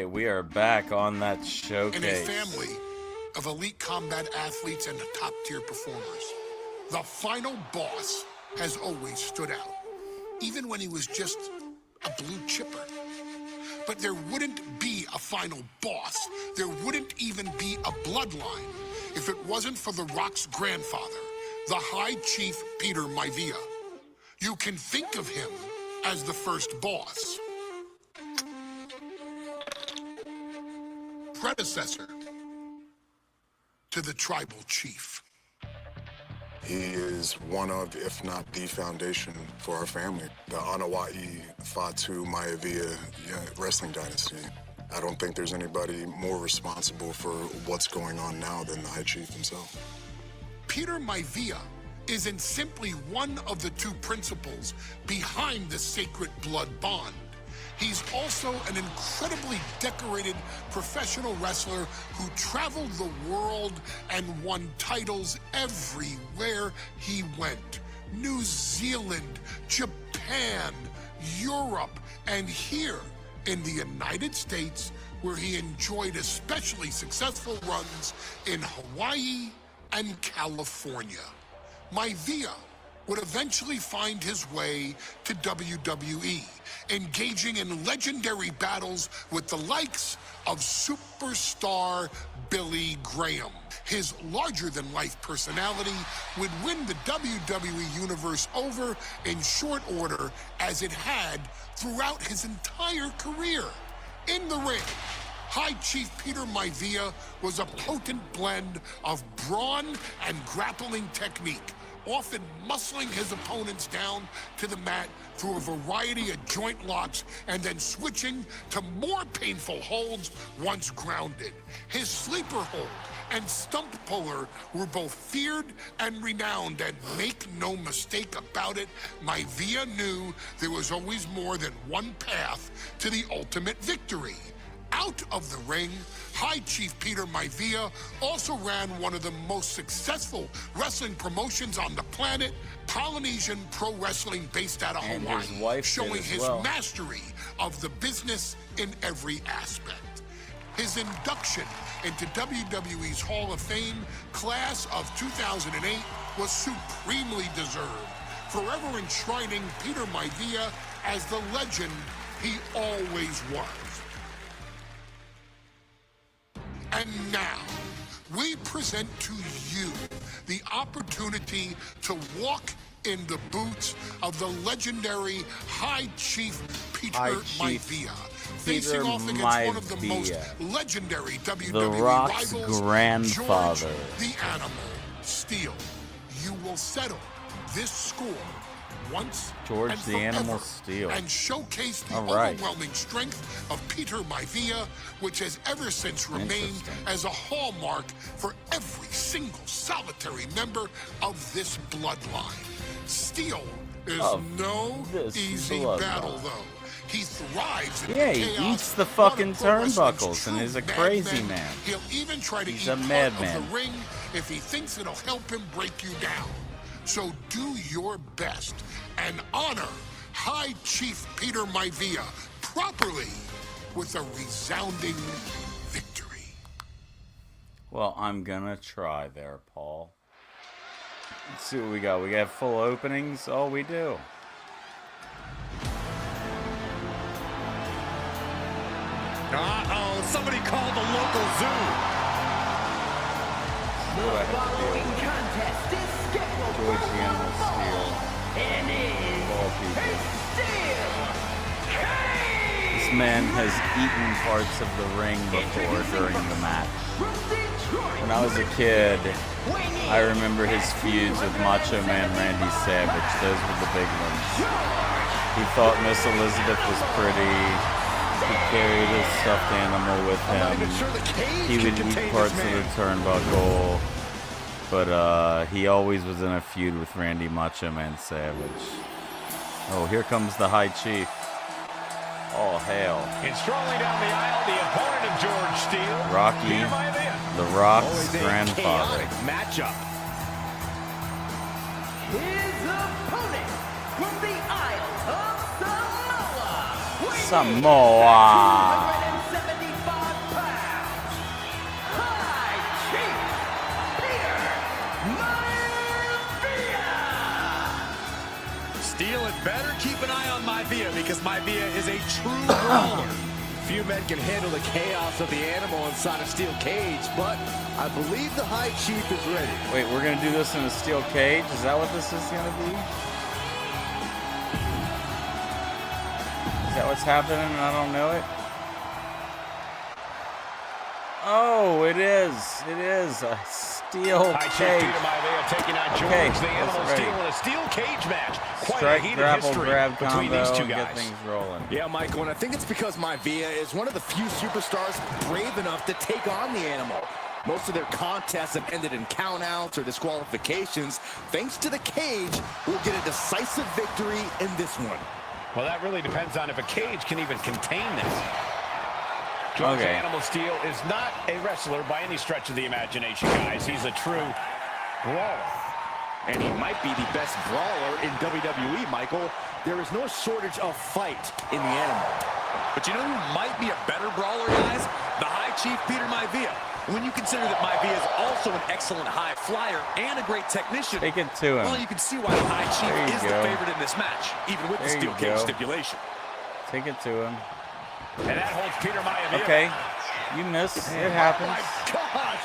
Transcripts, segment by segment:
we are back on that In a showcase. family of elite combat athletes and top-tier performers, the final boss has always stood out, even when he was just a blue chipper. But there wouldn't be a final boss. There wouldn't even be a bloodline if it wasn't for The Rock's grandfather, the High Chief Peter Maivia. You can think of him as the first boss. Predecessor to the tribal chief. He is one of, if not the foundation for our family. The Anawa'i Fatu Maivia wrestling dynasty. I don't think there's anybody more responsible for what's going on now than the High Chief himself. Peter Maivia isn't simply one of the two principals behind the sacred blood bond. He's also an incredibly decorated professional wrestler who traveled the world and won titles everywhere he went. New Zealand, Japan, Europe, and here in the United States, where he enjoyed especially successful runs in Hawaii and California. Maivia would eventually find his way to WWE, engaging in legendary battles with the likes of superstar Billy Graham. His larger-than-life personality would win the WWE Universe over in short order, as it had throughout his entire career. In the ring, High Chief Peter Maivia was a potent blend of brawn and grappling technique, often muscling his opponents down to the mat through a variety of joint locks and then switching to more painful holds once grounded. His sleeper hold and stump puller were both feared and renowned, and make no mistake about it, Maivia knew there was always more than one path to the ultimate victory. Out of the ring, High Chief Peter Maivia also ran one of the most successful wrestling promotions on the planet, Polynesian Pro Wrestling, based out of Hawaii, showing his mastery of the business in every aspect. His induction into WWE's Hall of Fame class of 2008 was supremely deserved, forever enshrining Peter Maivia as the legend he always was. And now, we present to you the opportunity to walk in the boots of the legendary High Chief Peter Maivia, facing off against one of the most legendary WWE rivals, grandfather, George the Animal Steele. You will settle this score once George and the forever, Animal Steele, and showcase the overwhelming strength of Peter Maivia, which has ever since remained as a hallmark for every single solitary member of this bloodline. Steele is no easy battle, though. He thrives in the chaos. He eats the fucking turnbuckles and is a crazy man. He'll even try to eat a part madman of the ring if he thinks it'll help him break you down. So do your best and honor High Chief Peter Maivia properly with a resounding victory. Well, I'm gonna try there, Paul. Let's see what we got. We got full openings. Oh, we do. Uh-oh, somebody called the local zoo. The following contest is scheduled George the Animal Steele. And is Steel Cage. This man has eaten parts of the ring before during the match. When I was a kid, I remember his feuds with Macho Man Randy Savage. Those were the big ones. He thought Miss Elizabeth was pretty. He carried his stuffed animal with him. He would eat parts of the turnbuckle. But he always was in a feud with Randy Macho Man Savage. Oh, here comes the High Chief. All hail. And strolling down the aisle, the opponent of George Steele, Rocky, the Rock's grandfather. Matchup. His opponent from the Isle of Samoa. Samoa. 275 Steel had better keep an eye on Maivia because Maivia is a true brawler. Few men can handle the chaos of the animal inside a steel cage, but I believe the High Chief is ready. Wait, we're gonna do this in a steel cage? Is that what this is gonna be? Is that what's happening and I don't know it? Oh, it is. It is a steel cage. Taking on George, the Animal Steel, in a steel cage match. Strike, grapple, grab between combo, these two and guys. get things rolling. Yeah, Michael, and I think it's because Maivia is one of the few superstars brave enough to take on the animal. Most of their contests have ended in countouts or disqualifications. Thanks to the cage, we'll get a decisive victory in this one. Well, that really depends on if a cage can even contain this. George Animal Steel is not a wrestler by any stretch of the imagination, guys. He's a true brawler. And he might be the best brawler in WWE, Michael. There is no shortage of fight in the animal. But you know who might be a better brawler, guys? The High Chief, Peter Maivia. When you consider that Maivia is also an excellent high flyer and a great technician, take it to him. Well, you can see why the High Chief is the favorite in this match, even with the steel cage stipulation. Take it to him. And that holds Peter Maivia. Okay, you miss. It happens. Oh my God!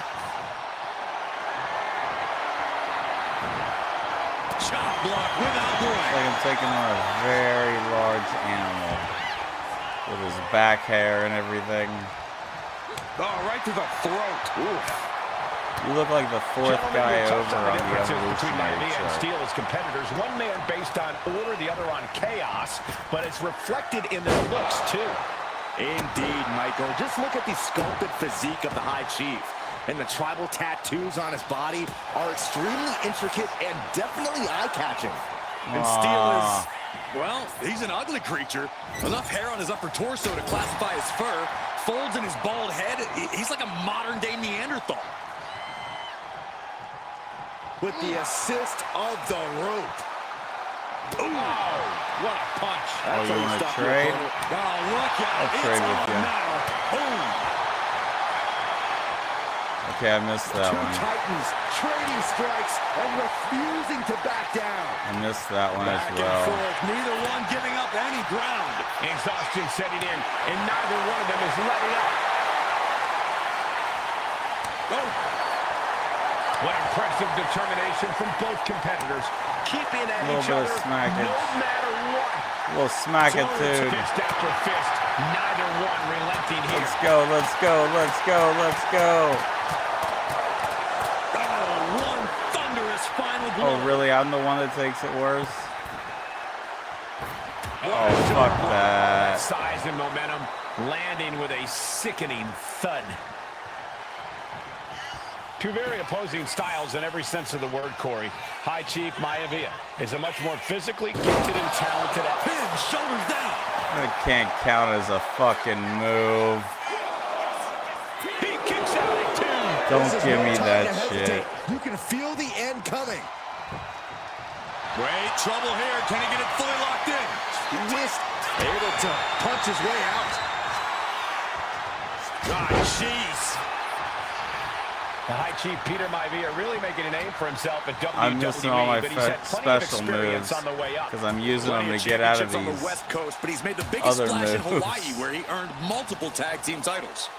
Chop block without warning. Like I'm taking on a very large animal with his back hair and everything. Oh, right to the throat. Oof. You look like the fourth guy over on the between evolutionary Maivia and chart. Steel as competitors. One man based on order, the other on chaos, but it's reflected in their looks too. Indeed, Michael. Just look at the sculpted physique of the High Chief. And the tribal tattoos on his body are extremely intricate and definitely eye-catching. And Steel is, well, he's an ugly creature. Enough hair on his upper torso to classify as fur. Folds in his bald head. He's like a modern-day Neanderthal. With the assist of the rope. Ooh, what a punch. Oh, you want to trade? Oh, look out. I'll trade with you. Now. Boom. Okay, I missed that Two one. Titans trading strikes and refusing to back down. I missed that one as Back and well. forth, neither one giving up any ground. Exhaustion setting in, and neither one of them is letting up. Oh. What impressive determination from both competitors, keeping at each other no matter what. A little smack-a-tude. Fist after fist, neither one relenting here. Let's go, let's go, let's go, let's go. Oh, one thunderous final blow. Oh, really? I'm the one that takes it worse? Oh, fuck that. Size and momentum, landing with a sickening thud. Two very opposing styles in every sense of the word, Corey. High Chief Maivia is a much more physically gifted and talented athlete. Pin, shoulders down. That can't count as a fucking move. He kicks out at two. Don't give me that shit. You can feel the end coming. Great trouble here. Can he get it fully locked in? Twist. Able to punch his way out. God, jeez. The High Chief Peter Maivia really making a name for himself at WWE. I'm missing all my but he's had plenty of special experience moves on the way up. because I'm using them Plenty to get out of championships on these the West Coast, but he's made the biggest other splash in moves. Hawaii, where he earned multiple tag team titles.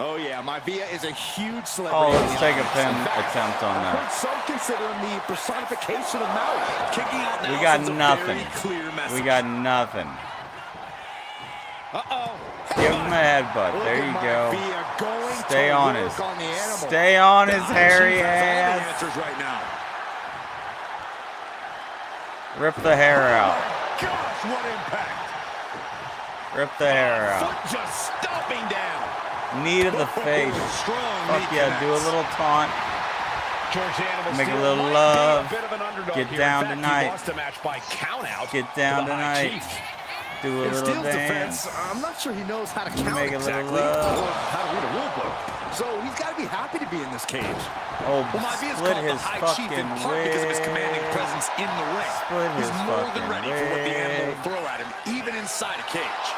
Oh yeah, Maivia is a huge celebrity. Oh, let's take a pin attempt on I've heard that. some consider him the personification of Maui. Kicking out now We got sends a nothing. very clear message. We got nothing. Uh-oh. Give him a headbutt. There you go. Going Stay to on work his. on the animal. Stay on his The hairy Chief has all the ass. answers right now. Rip the hair out. Gosh, what impact. Rip the hair out. Foot just stomping down. Knee to the face. Strong Fuck knee yeah, do a connects. little taunt. George Animal Make a Steel little might be love. a bit of an underdog Get here. down In fact, tonight. He lost the match by count out. Get down to the High tonight. Chief. Do a In little Steele's dance. defense, I'm not sure he knows how to count Make a little exactly love. or how to read a rule book. So he's got to be happy to be in this cage. Oh, Well, Maivia's split called the his High Chief in fucking part because of his wig. commanding presence in the ring. Split He's his more than fucking ready for what the animal wig. will throw at him, even inside a cage.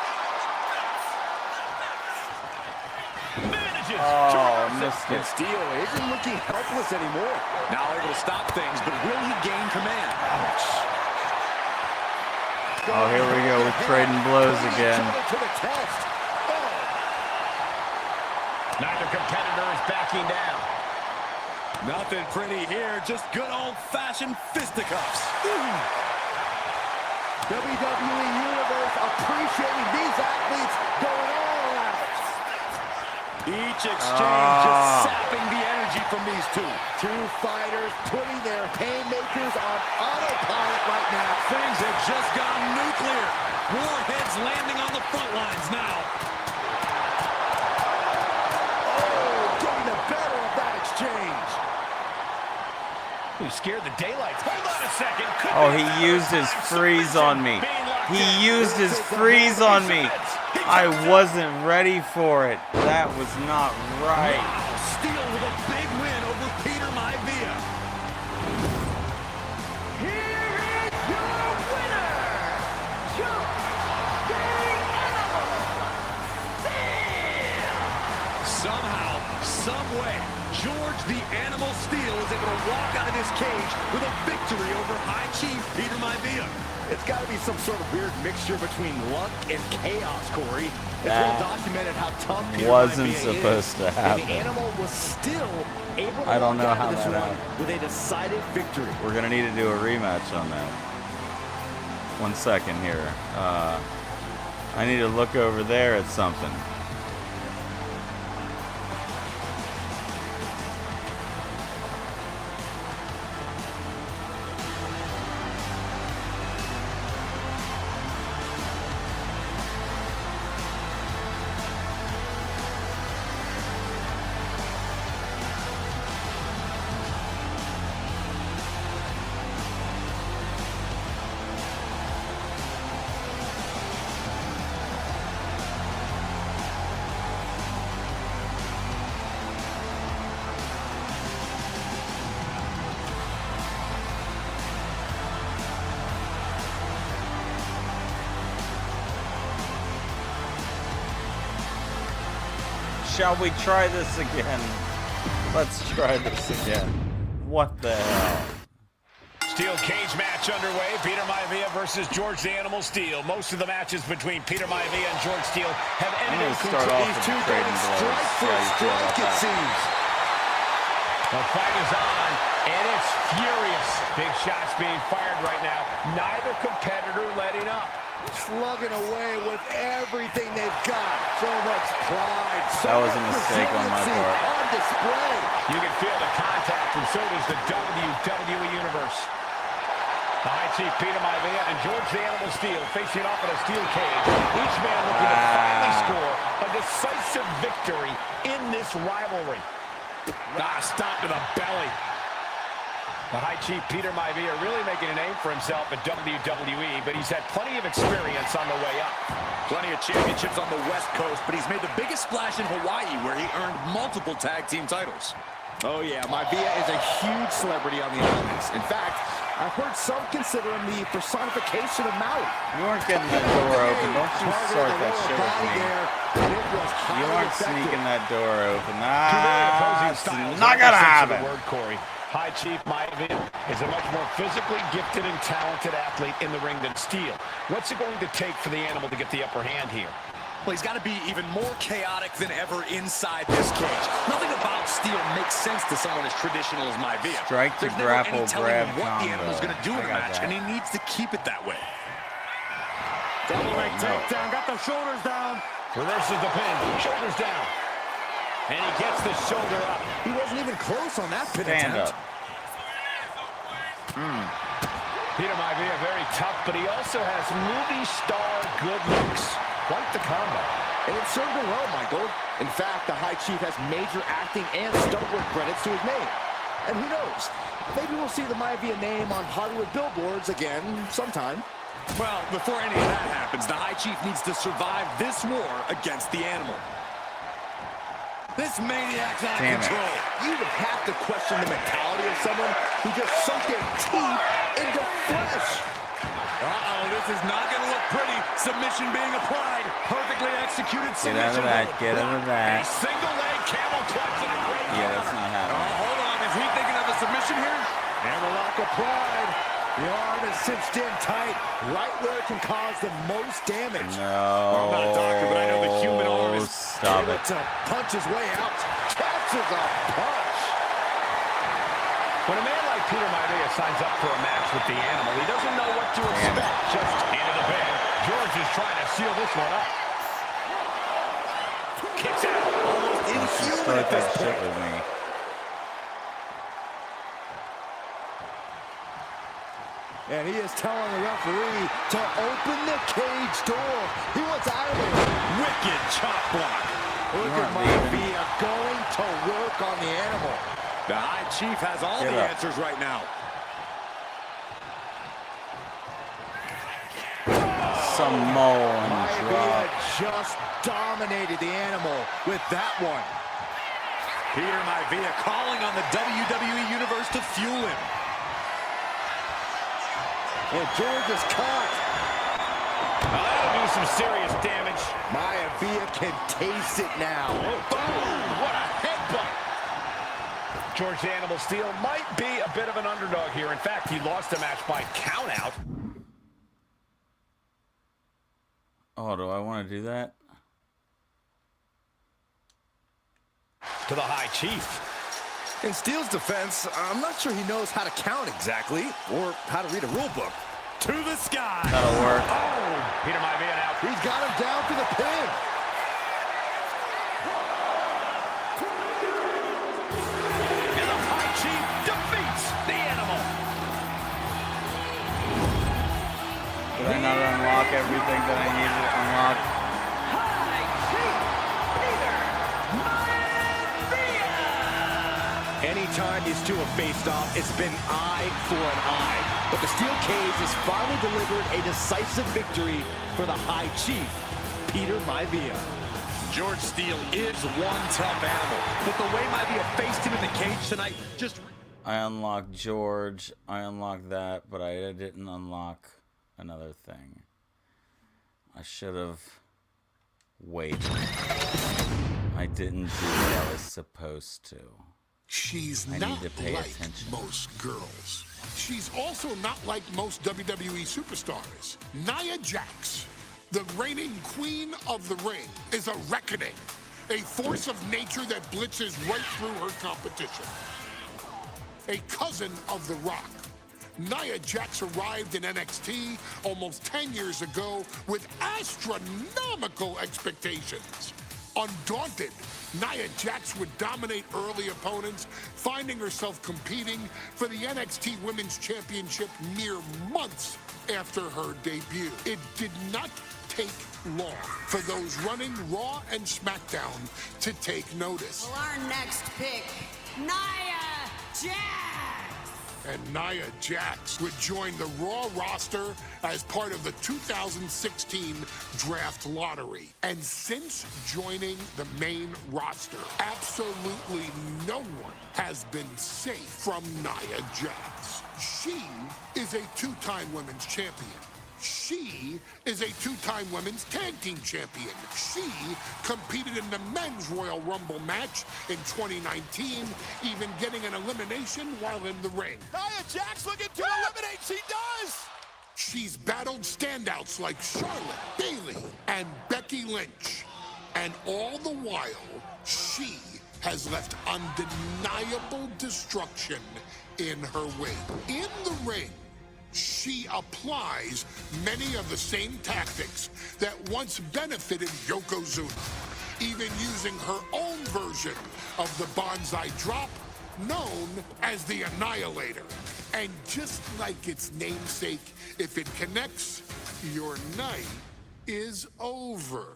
Manages. Oh, missed And it. Steele isn't looking helpless anymore. Now able to stop things, but will he gain command? Ouch. Oh, here we go. We're trading blows again. Neither competitor is backing down. Nothing pretty here, just good old-fashioned fisticuffs. WWE Universe appreciating these athletes going all out. Each exchange just sapping the energy from these two. Two fighters putting their haymakers on autopilot right now. Things have just gone nuclear. Warheads landing on the front lines now. Oh, getting the better of that exchange. He scared the daylights. Hold on a second. Oh, he used his freeze on me. He used his freeze on me. I wasn't ready for it. That was not right. Wow, Steele with a big win over Peter Maivia. Here is your winner, George the Animal Steele. Somehow, someway, George the Animal Steele is able to walk out of this cage with a victory over High Chief Peter Maivia. It's got to be some sort of weird mixture between luck and chaos, Corey. It's That well documented how tough Peter wasn't Maivia supposed is. to And happen. the Animal was still able to I don't walk know out how of this that one happened. with a decided victory. We're going to need to do a rematch on that. 1 second here. I need to look over there at something. Shall we try this again? Let's try this again. What the hell? Steel cage match underway. Peter Maivia versus George the Animal Steele. Most of the matches between Peter Maivia and George Steele have I'm ended going to start off with These two the trading going blows. strike for Yeah, you feel about strike, it that? seems. The fight is on, and it's furious. Big shots being fired right now. Neither competitor letting up. Slugging away with everything they've got. So much pride. So That was a much mistake on my resiliency part. on display. You can feel the contact, and so does the WWE Universe. The High Chief Peter Maivia and George the Animal Steele facing off in a steel cage. Each man looking to finally score a decisive victory in this rivalry. Stop to the belly. The High Chief Peter Maivia really making a name for himself at WWE, but he's had plenty of experience on the way up. Plenty of championships on the West Coast, but he's made the biggest splash in Hawaii, where he earned multiple tag team titles. Oh, yeah. Maivia is a huge celebrity on the islands. In fact, I've heard some consider him the personification of Maui. You weren't getting that door open. Don't you start that shit with me. You aren't sneaking that door open. It's not gonna happen. Word, Corey. High Chief Maivia is a much more physically gifted and talented athlete in the ring than Steele. What's it going to take for the Animal to get the upper hand here? Well, he's got to be even more chaotic than ever inside this cage. Nothing about Steele makes sense to someone as traditional as Maivia. Strike to There's never grapple, any telling grab him what the combo. Animal's going to do in a I got match, that. and he needs to keep it that way. Double leg No. takedown. Got the shoulders down. Reverses the pin, shoulders down. And he gets the shoulder up. He wasn't even close on that pin Stand attempt. up. Peter Maivia very tough, but he also has movie star good looks. Quite the combo. And it served him well, Michael. In fact, the High Chief has major acting and stunt work credits to his name. And who knows? Maybe we'll see the Maivia name on Hollywood billboards again sometime. Well, before any of that happens, the High Chief needs to survive this war against the Animal. This maniac's out of Damn it. control. You would have to question the mentality of someone who just sunk their teeth into flesh. Uh-oh, this is not going to look pretty. Submission being applied. Perfectly executed Get out submission. of that. Get out of A that. single leg camel clutch and a great Yeah, that's not happening. hold on. Is he thinking of a submission here? Hammerlock applied. The arm is cinched in tight, right where it can cause the most damage. No. I'm not a doctor, but I know the human arm is Stop able it. to punch his way out. Catches a punch. When a man like Peter Maivia signs up for a match with the Animal, he doesn't know what to expect. Just into the pin. George is trying to seal this one up. Kicks out. Almost inhuman Start at that this shit point. with me. And he is telling the referee to open the cage door. He wants out of it. Wicked chop block. Look at Maivia going to work on the Animal. The High Chief has all Get the up. answers right now. Samoan Maivia drop. just dominated the Animal with that one. Peter Maivia calling on the WWE Universe to fuel him. And George is caught. That'll do some serious damage. Maivia can taste it now. Boom! What a headbutt! George the Animal Steel might be a bit of an underdog here. In fact, he lost the match by countout. Oh, do I want to do that? To the High Chief. In Steele's defense, I'm not sure he knows how to count exactly or how to read a rule book. To the sky. That'll work. Oh! Peter Maivia now. He's got him down to the pin. And the High Chief defeats the Animal. Did I not unlock everything that I needed to unlock? Anytime these two have faced off, it's been eye for an eye. But the steel cage has finally delivered a decisive victory for the High Chief, Peter Maivia. George Steele is one tough animal, but the way Maivia faced him in the cage tonight just... I unlocked George. I unlocked that, but I didn't unlock another thing. I should have waited. I didn't do what I was supposed to. She's I not need to pay like attention. most girls. She's also not like most WWE superstars. Nia Jax, the reigning queen of the ring, is a reckoning, a force of nature that blitzes right through her competition. A cousin of The Rock, Nia Jax arrived in NXT almost 10 years ago with astronomical expectations. Undaunted, Nia Jax would dominate early opponents, finding herself competing for the NXT Women's Championship mere months after her debut. It did not take long for those running Raw and SmackDown to take notice. Well, our next pick, Nia Jax. And Nia Jax would join the Raw roster as part of the 2016 draft lottery. And since joining the main roster, absolutely no one has been safe from Nia Jax. She is a two-time women's champion. She is a two-time women's tag team champion. She competed in the men's Royal Rumble match in 2019, even getting an elimination while in the ring. Nia Jax looking to eliminate. She does. She's battled standouts like Charlotte, Bayley, and Becky Lynch. And all the while, she has left undeniable destruction in her wake. In the ring, she applies many of the same tactics that once benefited Yokozuna, even using her own version of the Banzai Drop, known as the Annihilator. And just like its namesake, if it connects, your night is over.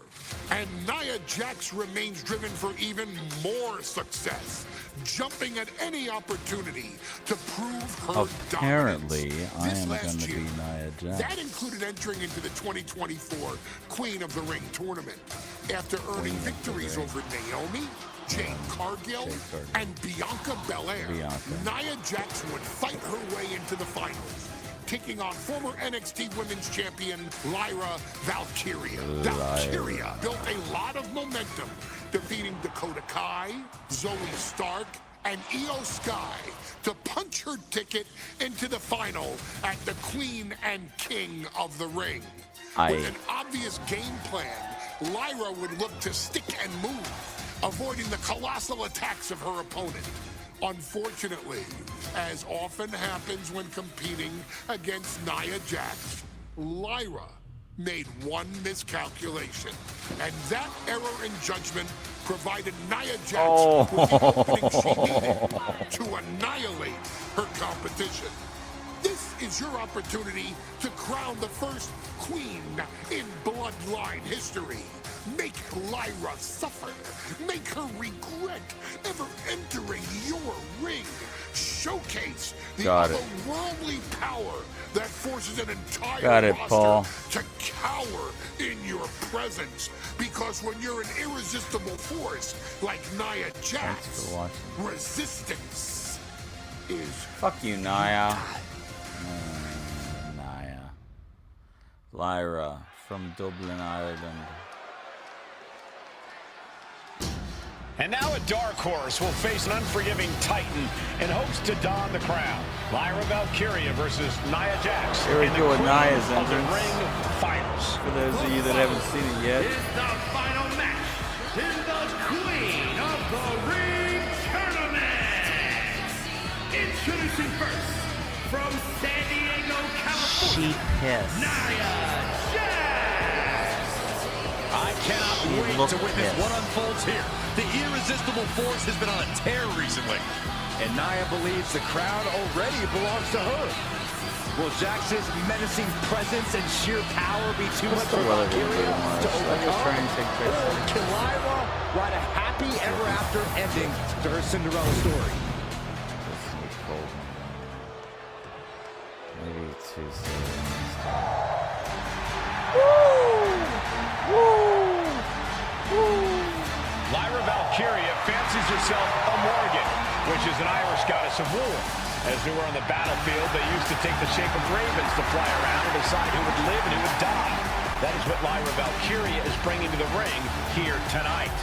And Nia Jax remains driven for even more success, jumping at any opportunity to prove her Apparently, dominance. I This am last going to be year, Nia Jax. that included entering into the 2024 Queen of the Ring tournament after earning victories over Naomi, Jade Cargill, and Bianca Belair. Nia Jax would fight her way into the finals, taking on former NXT Women's Champion Lyra Valkyria. Valkyria built a lot of momentum, defeating Dakota Kai, Zoe Stark, and Io Sky to punch her ticket into the final at the Queen and King of the Ring. With an obvious game plan, Lyra would look to stick and move, avoiding the colossal attacks of her opponent. Unfortunately, as often happens when competing against Nia Jax, Lyra made one miscalculation, and that error in judgment provided Nia Jax with the opening she needed to annihilate her competition. This is your opportunity to crown the first queen in Bloodline history. Make Lyra suffer. Make her regret ever entering your ring. Showcase the otherworldly power that forces an entire roster to cower in your presence. Because when you're an irresistible force like Nia Jax, resistance is... Fuck you, Nia. Nia. Lyra from Dublin, Ireland. And now a dark horse will face an unforgiving titan in hopes to don the crown. Lyra Valkyria versus Nia Jax. Here we go with Nia's of the entrance. ring finals. For those of you that haven't seen it yet. Is the final match in the Queen of the Ring tournament. Introducing first from San Diego, California, Nia Jax. I cannot wait to witness what unfolds here. The irresistible force has been on a tear recently, and Nia believes the crown already belongs to her. Will Jax's menacing presence and sheer power be too much for Valkyria to overcome? Or can Lyra write a happy ever-after ending to her Cinderella story? Maybe Tuesday. Lyra Valkyria fancies herself a Morgan, which is an Irish goddess of war. As they were on the battlefield, they used to take the shape of ravens to fly around and decide who would live and who would die. That is what Lyra Valkyria is bringing to the ring here tonight.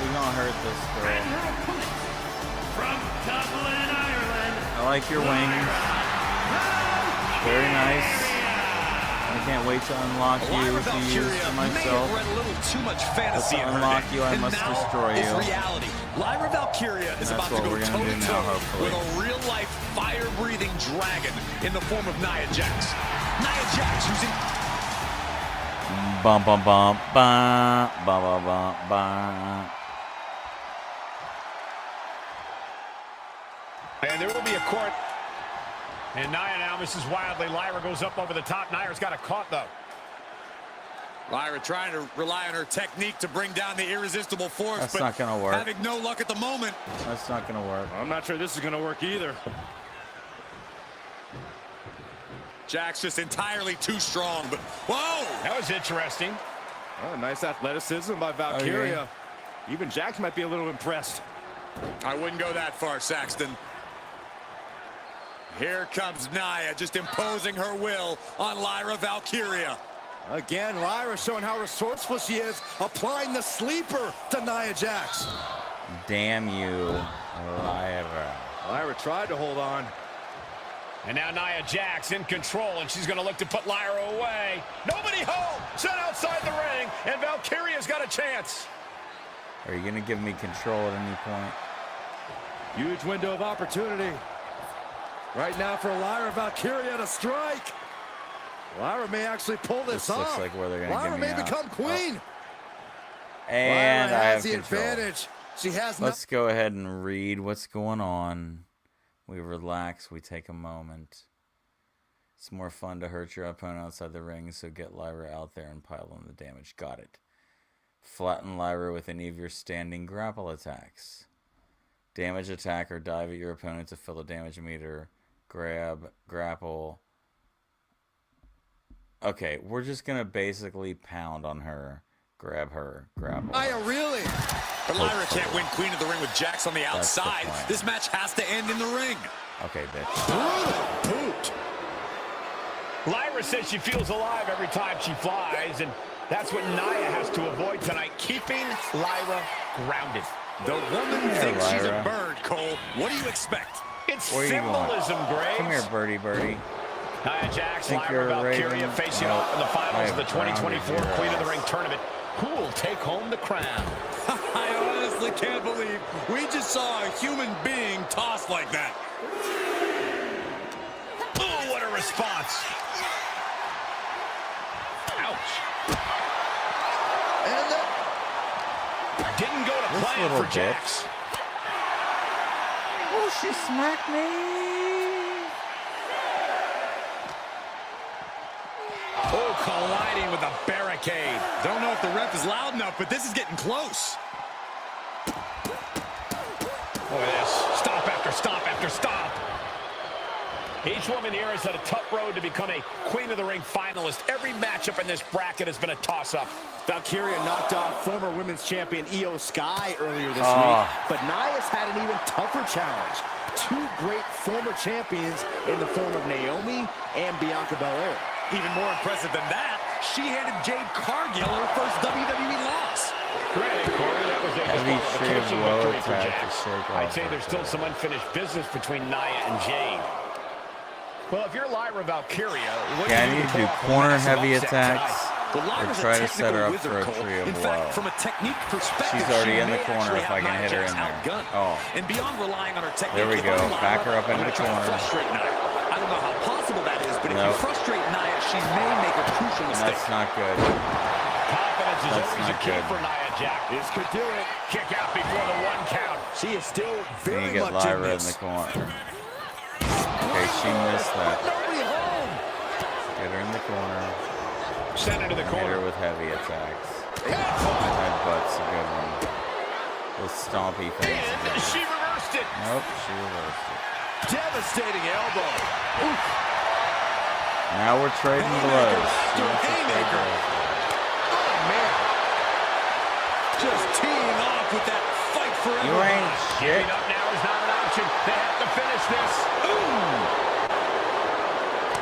We're gonna hurt this girl. From Dublin, Ireland. I like your wings. Very nice. I can't wait to unlock you to use for myself. Read a little too much fantasy to unlock you, I must destroy you. Reality. Lyra Valkyria is about to go toe-to-toe with a real-life, fire-breathing dragon in the form of Nia Jax. Nia Jax using... Bum bum bum bum bum bum bum bum. And there will be a court. And Nia now misses wildly. Lyra goes up over the top. Nia's got a caught, though. Lyra trying to rely on her technique to bring down the irresistible force. That's not going to work. Having no luck at the moment. That's not going to work. I'm not sure this is going to work either. Jax just entirely too strong, but whoa! That was interesting. Oh, nice athleticism by Valkyria. Okay. Even Jax might be a little impressed. I wouldn't go that far, Saxton. Here comes Nia, just imposing her will on Lyra Valkyria. Again, Lyra showing how resourceful she is, applying the sleeper to Nia Jax. Damn you, Lyra. Lyra tried to hold on. And now Nia Jax in control, and she's going to look to put Lyra away. Nobody home! Set outside the ring, and Valkyria's got a chance. Are you going to give me control at any point? Huge window of opportunity. Right now for Lyra Valkyria to strike. Lyra may actually pull this off. Looks like where they're going to give me Lyra may become queen. And Lyra I have has the control. advantage. She has Let's go ahead and read what's going on. We relax. We take a moment. It's more fun to hurt your opponent outside the ring, so get Lyra out there and pile on the damage. Got it. Flatten Lyra with any of your standing grapple attacks. Damage attack or dive at your opponent to fill the damage meter. Grab, grapple. Okay, we're just going to basically pound on her. Grab her, grapple. Lyra, really? But Lyra can't win Queen of the Ring with Jax on the outside. This match has to end in the ring. Okay, bitch. Boot. Lyra says she feels alive every time she flies, and That's what Nia has to avoid tonight, keeping Lyra grounded. The woman thinks she's a Lyra. bird, Cole. What do you expect? It's Where are you going? symbolism, Graves. Come here, birdie, birdie. Nia Jax, Think you're Lyra a Valkyria Raven? facing No. off in the I finals of have the 2024 grounded your Queen of the ass. Ring tournament. Who will take home the crown? I honestly can't believe we just saw a human being tossed like that. Oh, what a response. Ouch. And Didn't go to This plan little for Jax. Oh, she smacked me. oh, colliding with a barricade. Don't know if the ref is loud enough, but this is getting close. Look at this. Stop after stop after stop. Each woman here has had a tough road to become a Queen of the Ring finalist. Every matchup in this bracket has been a toss-up. Valkyria knocked off former women's champion Io Sky earlier this week, but Nia's had an even tougher challenge. Two great former champions in the form of Naomi and Bianca Belair. Even more impressive than that, she handed Jade Cargill her first WWE loss. Granted, Corey, that was a Heavy tree of disqualification woe victory for attack Jax. to shake I'd off say her there's still some unfinished business between Nia and Jade. Well, if you're Lyra Valkyria, what Yeah, I do you need do to do pull off a corner massive heavy upset attacks. tonight? Well, Or Lyra's try a to set her technical up wizard, for a Cole. tree of In fact, woe. from a technique perspective, She's already she in the may corner actually if I have can Nia hit her Jax in there. outgunned. Oh. And beyond relying on her technique, There we if go. I'm Lyra, Back her up I'm into gonna the try to corner. frustrate Nia. I don't know how possible that is, but if you Nope. frustrate Nia, she may make a crucial mistake. That's not good. Confidence is That's always a not key good. for Nia Jax. This could do it. Kick out before the one count. She is still Then very you get much in Lyra in this. the corner. Okay, she missed that. Nobody home. Get her in the corner. Send it to the Hit her corner. with heavy attacks. Headbutt's a good one. Those stompy things. are good. She reversed it. Nope, she reversed it. Devastating elbow. Oof. Now we're trading blows. She to wants to trade haymaker. blows. Oh, man. Just teeing off with that fight forever. You ain't shit. Giving up now is not an option. They have to finish this.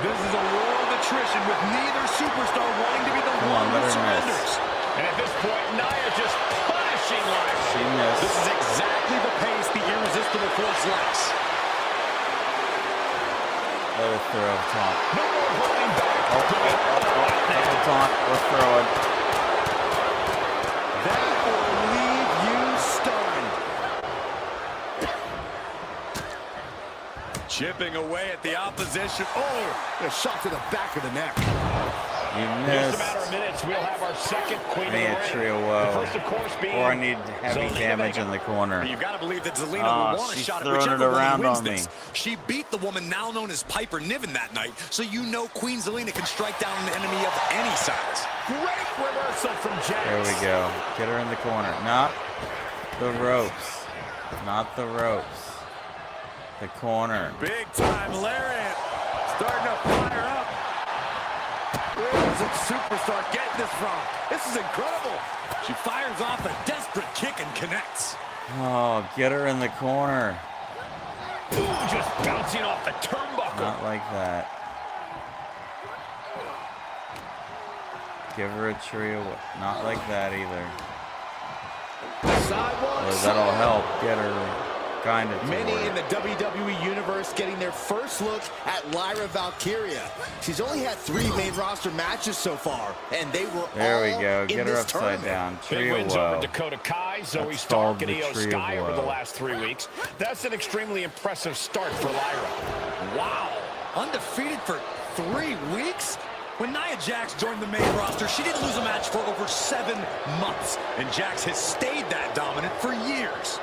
This is a war of attrition with neither superstar wanting to be the Come on, one let who her miss. surrenders. And at this point, Nia just punishing Lyra. She This missed. is exactly the pace the irresistible force likes. Let her throw a taunt. No more holding back. That's a taunt. We're throwing. That will leave you stunned. Chipping away at the opposition. Oh, a shot to the back of the neck. You Just a missed. matter of minutes, we'll have our second Queen I need of a the trio Ring. woe. The first, of course, being Or I need heavy Zelina damage Vega. in the corner. You've got to believe that Zelina Ah, will want a she's shot at throwing it whichever one around wins on me. this. She beat the woman now known as Piper Niven that night, so you know Queen Zelina can strike down an enemy of any size. Great reversal from Jax. There we go. Get her in the corner. Not the ropes. Not the ropes. The corner. Big time lariat. Starting to fire up. Where is it superstar getting this from? This is incredible. She fires off a desperate kick and connects. Oh, get her in the corner. Ooh, just bouncing off the turnbuckle. Not like that. Give her a trio. Not like that either. Sidewalk. Or that'll help get her kind of Many toward in it. the WWE Universe getting their first look at Lyra Valkyria. She's only had 3 main roster matches so far, and they were There we all go. in Get her this upside tournament. down. Big Trio wins woe. over Dakota Kai, Zoe That's Stark, called and the Io Trio Sky over the woe. last 3 weeks. That's an extremely impressive start for Lyra. Wow. Undefeated for 3 weeks? When Nia Jax joined the main roster, she didn't lose a match for over 7 months. And Jax has stayed that dominant for years.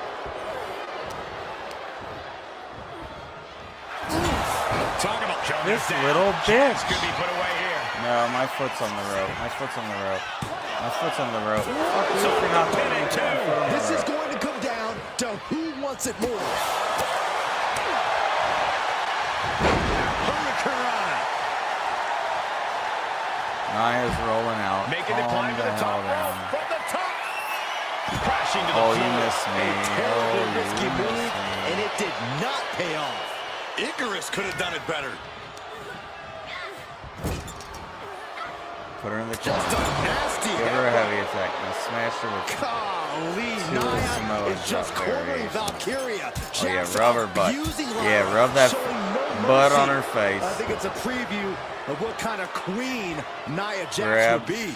Talk about This little bitch. Could be put away here. No, my foot's on the rope. My foot's on the rope. My foot's on the rope. Fuck you if you're not letting me put my foot on the This is rope. going to come down to who wants it more. Hurricanrana. Nia's rolling out. Making the Calm climb to the the hell top down. rope from the top. Crashing to the Oh, floor. you missed me. Terribly Oh, risky you move, missed and me. it did not pay off. Icarus could have done it better. Put her in the Just a corner. nasty Give her a heavy attack. Now smash her with Golly, two Nia Samoa is just drop cornering variations. Valkyria. Oh yeah, Jackson rub her butt. abusing Yeah, Lyra, rub that showing no butt mercy. on her face. I think it's a preview of what kind of queen Nia Jax Grab. would be.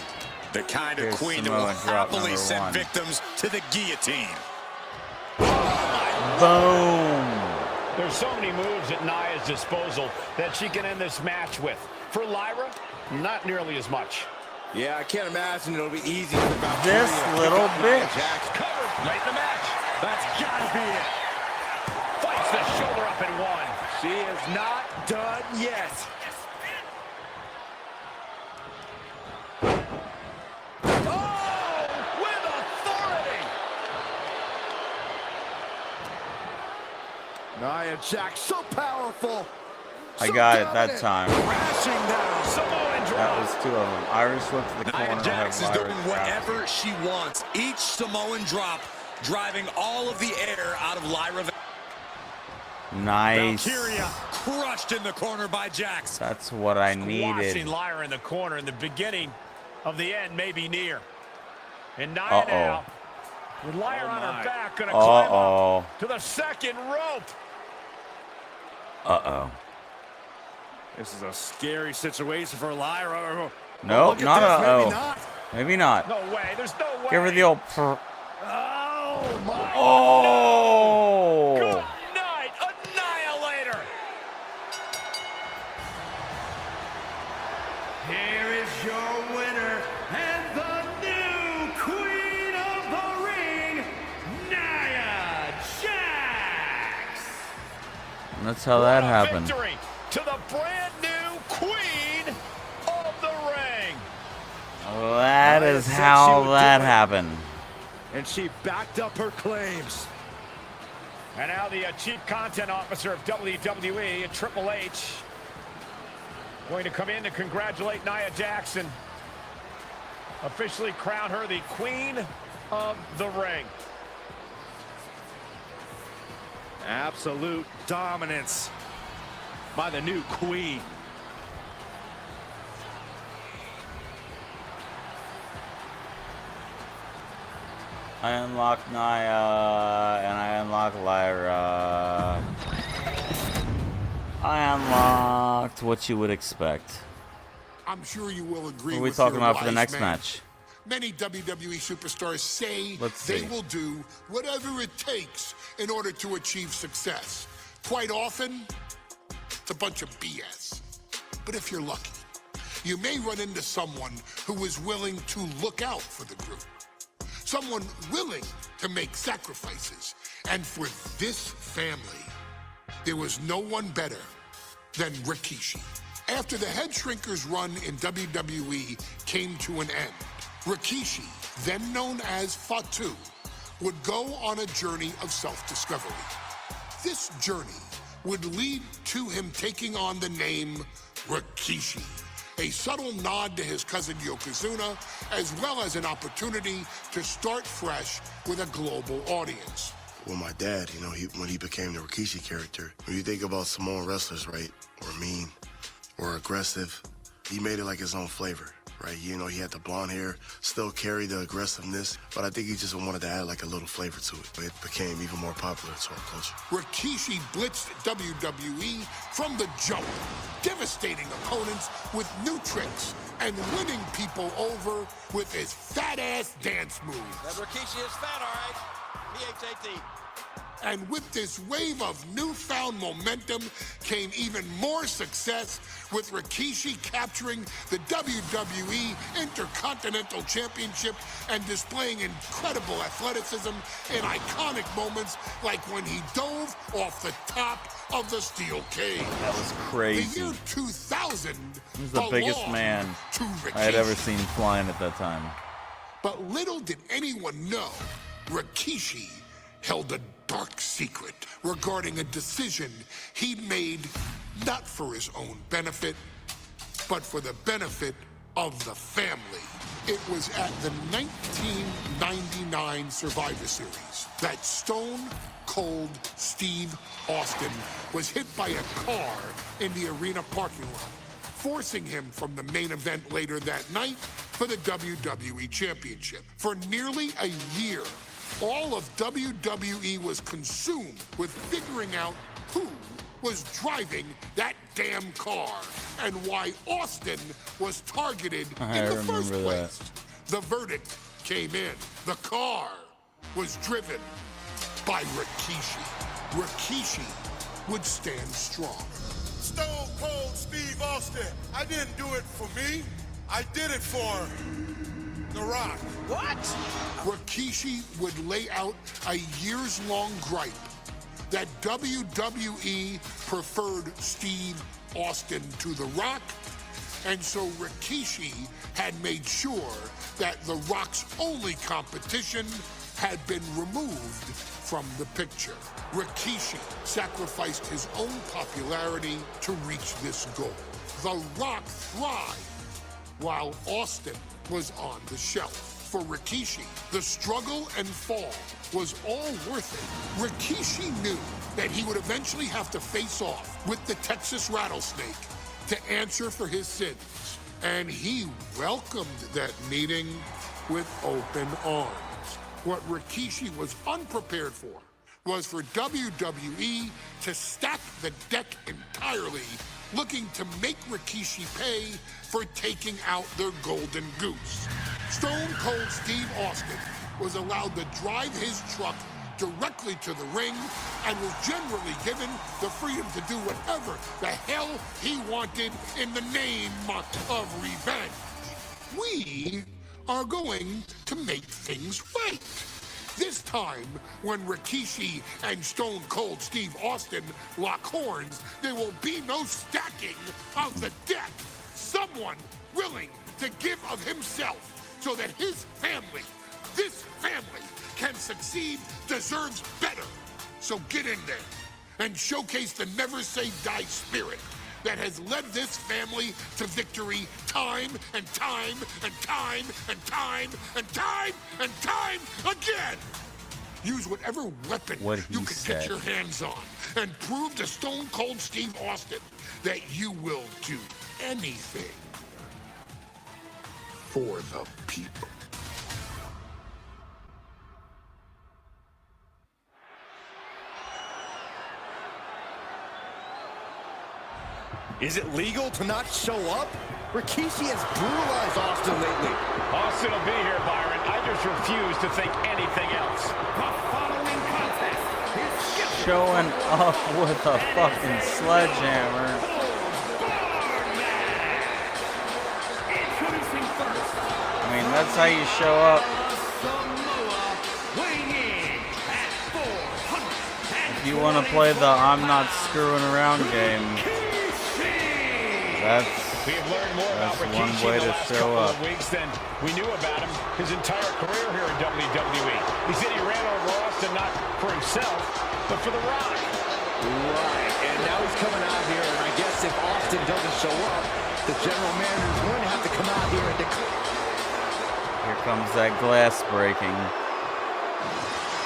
The kind of Here's queen that will Samoa drop happily number send 1. victims to the guillotine. Boom. There's so many moves at Nia's disposal that she can end this match with. For Lyra, not nearly as much. Yeah, I can't imagine it'll be easy for Valkyria. This to pick little up Nia bitch. Jax. Covered late in the match. That's gotta be it. Fights the shoulder up and one. She is not done yet. Oh, with authority. Nia Jax, so powerful. I so got it that dominant. time. Crashing down. Samoan That drop. was 2 of them. Irish whip to the corner. Nia Jax is have doing Lyra trapped. whatever she wants. Each Samoan drop driving all of the air out of Lyra. Nice. Valkyria crushed in the corner by Jax. That's what I Watching needed. Lyra in the corner, and the beginning of the end may be near. And Nia Uh-oh. now, with Lyra on her my. back, gonna climb Uh-oh. up to the second rope. Uh-oh. This is a scary situation for Lyra. Nope, Look at not this, maybe uh-oh. not. Maybe not. No way, there's no way. Give her the old... Oh, my. Oh! Good night, Annihilator. Here is your winner and the new Queen of the Ring, Nia Jax. That's how that happened. Victory to the brand new Queen of the Ring. That Nia is said she how would that do it. happened. And she backed up her claims. And now the Chief Content Officer of WWE, Triple H, going to come in to congratulate Nia Jax, officially crown her the Queen of the Ring. Absolute dominance by the new queen. I unlocked Nia, and I unlocked Lyra. I unlocked what you would expect. I'm sure you will agree What are we with talking your about for the wise next man. match? Many WWE superstars say Let's they see. will do whatever it takes in order to achieve success. Quite often, it's a bunch of BS. But if you're lucky, you may run into someone who is willing to look out for the group. Someone willing to make sacrifices. And for this family, there was no one better than Rikishi. After the Head Shrinkers run in WWE came to an end, Rikishi, then known as Fatu, would go on a journey of self-discovery. This journey would lead to him taking on the name Rikishi, a subtle nod to his cousin Yokozuna, as well as an opportunity to start fresh with a global audience. Well, my dad, when he became the Rikishi character, when you think about Samoan wrestlers, right, or mean, or aggressive, he made it like his own flavor, right? He had the blonde hair, still carried the aggressiveness, but I think he just wanted to add like a little flavor to it. It became even more popular to our culture. Rikishi blitzed WWE from the jump, devastating opponents with new tricks and winning people over with his fat-ass dance moves. That Rikishi is fat, all right. P-H-A-T. And with this wave of newfound momentum came even more success, with Rikishi capturing the WWE Intercontinental Championship and displaying incredible athleticism in iconic moments like when he dove off the top of the steel cage. That was The crazy. year 2000 He was the biggest belonged man to Rikishi. I had ever seen flying at that time. But little did anyone know, Rikishi held a dark secret regarding a decision he made not for his own benefit, but for the benefit of the family. It was at the 1999 Survivor Series that Stone Cold Steve Austin was hit by a car in the arena parking lot. forcing him from the main event later that night for the WWE Championship. For nearly a year, all of WWE was consumed with figuring out who was driving that damn car and why Austin was targeted in the first place. The verdict came in. The car was driven by Rikishi. Rikishi would stand strong. Stone Cold Steve Austin. I didn't do it for me. I did it for The Rock. What? Rikishi would lay out a years-long gripe that WWE preferred Steve Austin to The Rock, and so Rikishi had made sure that The Rock's only competition had been removed from the picture. Rikishi sacrificed his own popularity to reach this goal. The Rock thrived while Austin was on the shelf. For Rikishi, the struggle and fall was all worth it. Rikishi knew that he would eventually have to face off with the Texas Rattlesnake to answer for his sins, and he welcomed that meeting with open arms. What Rikishi was unprepared for was for WWE to stack the deck entirely, looking to make Rikishi pay for taking out their golden goose. Stone Cold Steve Austin was allowed to drive his truck directly to the ring and was generally given the freedom to do whatever the hell he wanted in the name of revenge. We are going to make things right. This time, when Rikishi and Stone Cold Steve Austin lock horns, there will be no stacking of the deck. Someone willing to give of himself so that his family, this family, can succeed, deserves better. So get in there and showcase the never say die spirit that has led this family to victory time and time and time and time and time and time again. Use whatever weapon you can get your hands on and prove to Stone Cold Steve Austin that you will do anything for the people. Is it legal to not show up? Rikishi has brutalized Austin lately. Austin will be here, Byron. I just refuse to think anything else. The following contest is scheduled Showing up with a fucking sledgehammer. introducing first. I mean, that's how you show up. Samoa, weighing in at 400. If you want to play the I'm not screwing around game, that's one way to show up. Weeks than we knew about him his entire career here in WWE. He said he ran over Austin not for himself, but for The Rock. Right, and now he's coming out here, and I guess if Austin doesn't show up, the general manager is going to have to come out here and declare. Here comes that glass breaking.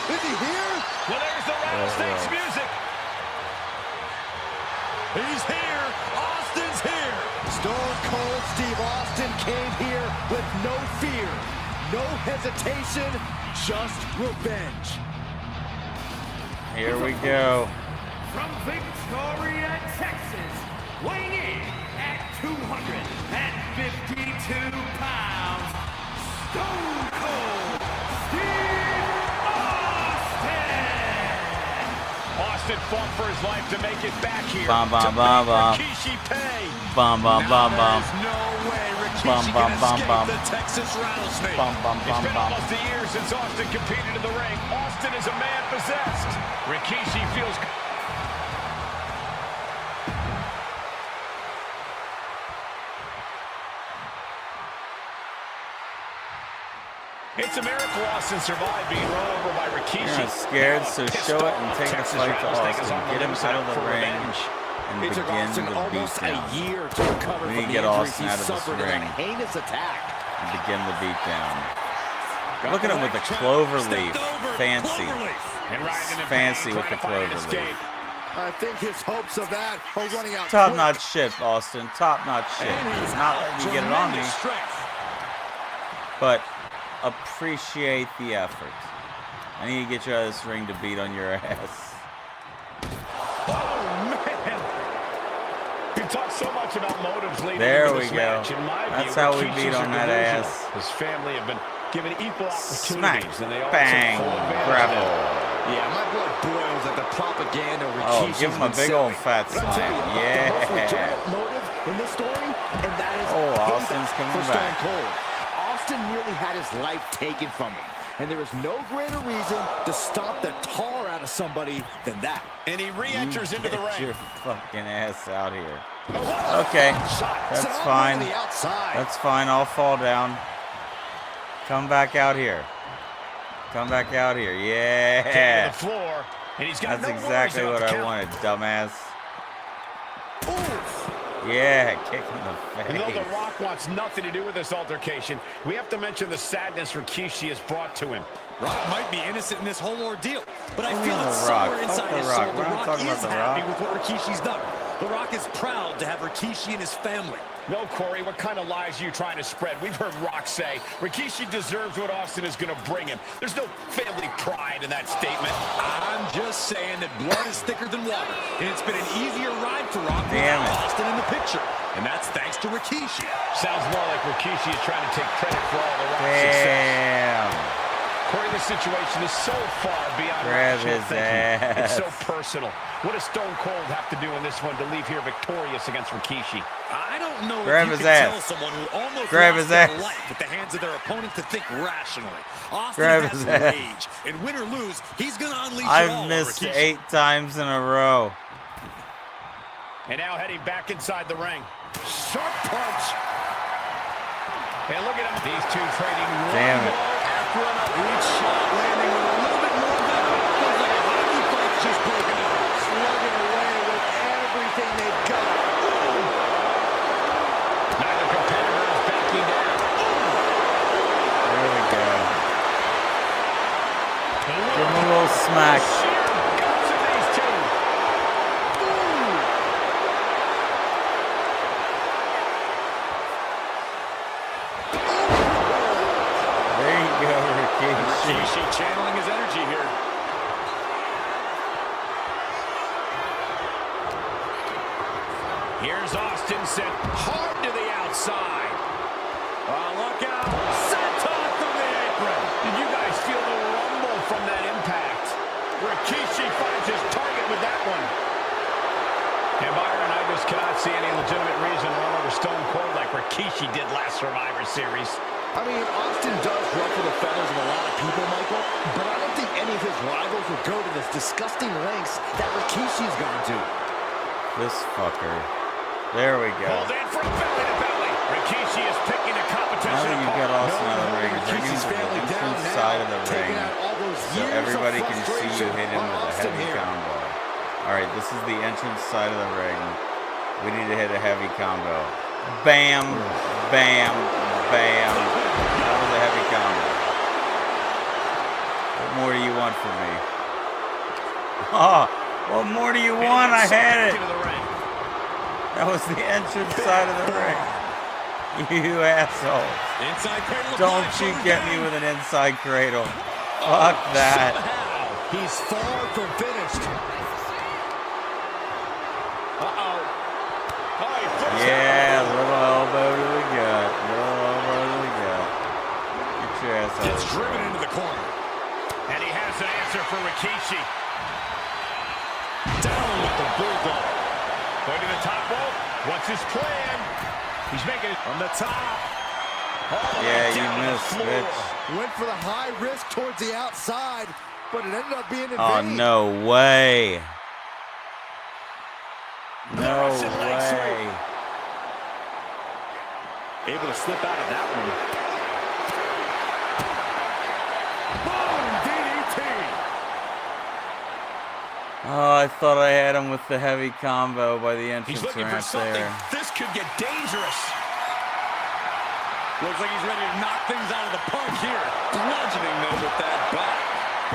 Is he here? Well, there's the Rattlesnake's music. He's here. Austin's here. Stone Cold Steve Austin came here with no fear, no hesitation, just revenge. Here we go. From Victoria, Texas, weighing in at 252 pounds, Stone Cold Steve Austin! Austin fought for his life to make it back here. Bum, bum, bum, bum. Rikishi pay. Bum, bum, bum, bum. There's no way Rikishi Bum, bum, can bum, escape bum. the Texas Rattlesnake. Bum, bum, It's bum, been bum. almost a year since Austin competed in the ring. Austin is a man possessed. Rikishi feels... It's a miracle Austin survived being run over by Rikishi. You're not scared, so show it and take the fight to Austin. Get him out of the ring and It took begin Austin the almost a beatdown. year to recover We from need to the get injuries Austin he out of this suffered in ring that heinous attack. and begin the beatdown. Look at him with the clover leaf. Fancy. And riding in Fancy with trying the to find an clover escape. leaf. I think his hopes of that are running out. Top-notch shit, Austin. Top-notch shit. He's not letting you get it on me. But appreciate the effort. I need to get you out of this ring to beat on your ass. Oh, man. You talk so much about motives leading there into we this go. match. In my That's view, how we Rikishi's beat on are that delusional. ass. His family have been given equal Smack, opportunities, and they all bang, took full advantage of grapple. that. Yeah, my blood boils at the propaganda Oh, give him a big old fat slam. Yeah. Motive in this story, and that is Austin's coming for back. Stone Cold. Austin nearly had his life taken from him, and there is no greater reason to stomp the tar out of somebody than that. And he re-enters into the Get ring. your fucking ass out here. Okay, that's fine. That's fine. I'll fall down. Come back out here. Come back out here. Yeah. To the floor, and he's got That's no exactly worries what about I the wanted, dumbass. Yeah, kick in the face. And though The Rock wants nothing to do with this altercation, we have to mention the sadness Rikishi has brought to him. Rock might be innocent in this whole ordeal, but I Leave feel The that Rock. somewhere Fuck inside The his Rock. soul, We're The not Rock talking is about The happy Rock. with what Rikishi's done. The Rock is proud to have Rikishi in his family. No, Corey, what kind of lies are you trying to spread? We've heard Rock say Rikishi deserves what Austin is going to bring him. There's no family pride in that statement. I'm just saying that blood is thicker than water, and it's been an easier ride for Rock Damn without it. Austin in the picture, and that's thanks to Rikishi. Sounds more like Rikishi is trying to take credit for all the Rock's success. Damn. Corey, this situation is so far beyond Grab rational his thinking. ass. It's so personal. What does Stone Cold have to do in this one to leave here victorious against Rikishi? I don't know Grab if his you can ass. tell someone who almost Grab lost his their ass. life at the hands of their opponent to think rationally. Austin Grab has his ass. rage, and win or lose, he's going to unleash it all I've on missed Rikishi. 8 times in a row. And now heading back inside the ring. Sharp punch. And look at him. These two trading one Damn it. blow after another. Each shot landing with a little bit more venom. Feels like a hockey fight's just broken out. Slugging away with everything they've got. Neither competitor is backing down. There we go. Give him a little smack. Sheer guts of these two. There you go, Rikishi. Rikishi channeling his energy here. Here's Austin sent hard to the outside. Look out. Senton from the apron. Did you guys feel the rumble from that impact? Rikishi finds his target with that one. And Byron, I just cannot see any legitimate reason to run over Stone Cold like Rikishi did last Survivor Series. I mean, Austin does ruffle the feathers of a lot of people, Michael, but I don't think any of his rivals would go to this disgusting lengths that Rikishi's gone to. This fucker. There we go. Pulled in from belly to belly. Rikishi is picking the competition Now that you've got apart. Austin on the ring, bring him to the entrance side of the ring so everybody can see you hit him with a heavy combo. Alright, this is the entrance side of the ring. We need to hit a heavy combo. Bam, bam, bam. That was a heavy combo. What more do you want from me? Oh, what more do you want? I had it. That was the entrance side of the ring. You assholes. Inside cradle. Don't you get me with an inside cradle. Fuck that. Somehow, he's far from finished. Yeah, little elbow to the gut. Little elbow to the gut. Get your ass out Gets of driven here. into the corner. And he has an answer for Rikishi. Down with the bulldog. Going to the top rope. What's his plan? He's making it From the top. Yeah, you down the missed, floor. bitch. Went for the high risk towards the outside, but it ended up being in Oh, vain. no way. No Russian leg way. sweep. Able to slip out of that one. Boom, DDT. Oh, I thought I had him with the heavy combo by the entrance He's looking for ramp something. there. This could get dangerous. Looks like he's ready to knock things out of the park here. Bludgeoning them with that back.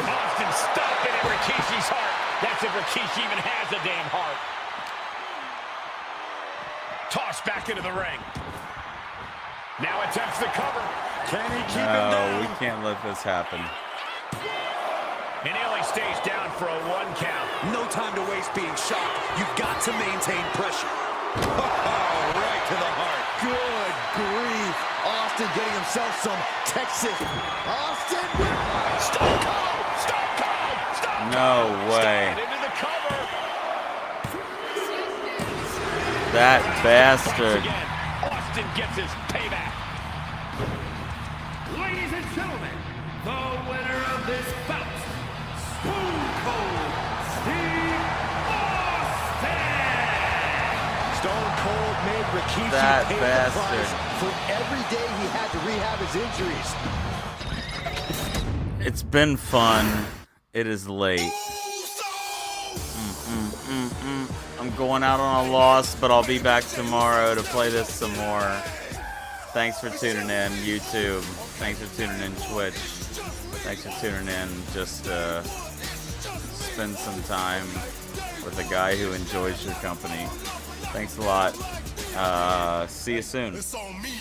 Austin stomping at Rikishi's heart. That chance if Rikishi even has a damn heart. Tossed back into the ring. Now attempts to cover. Can he keep him down? No, we can't let this happen. And he only stays down for a 1 count. No time to waste being shocked. You've got to maintain pressure. Oh, right to the heart. Good grief. Austin getting himself some Texas. Austin with Stone Cold. Stone Cold. Stone Cold. No way. Into the cover. That bastard. Again, Austin gets his payback. Ladies and gentlemen, the winner of this bout, Stone Cold Steve Austin! Stone Cold made Rikishi That pay bastard. the price for every day he had to rehab his injuries. It's been fun. It is late. I'm going out on a loss, but I'll be back tomorrow to play this some more. Thanks for tuning in, YouTube. Thanks for tuning in, Twitch. Thanks for tuning in. Just spend some time with a guy who enjoys your company. Thanks a lot. See you soon. It's on me.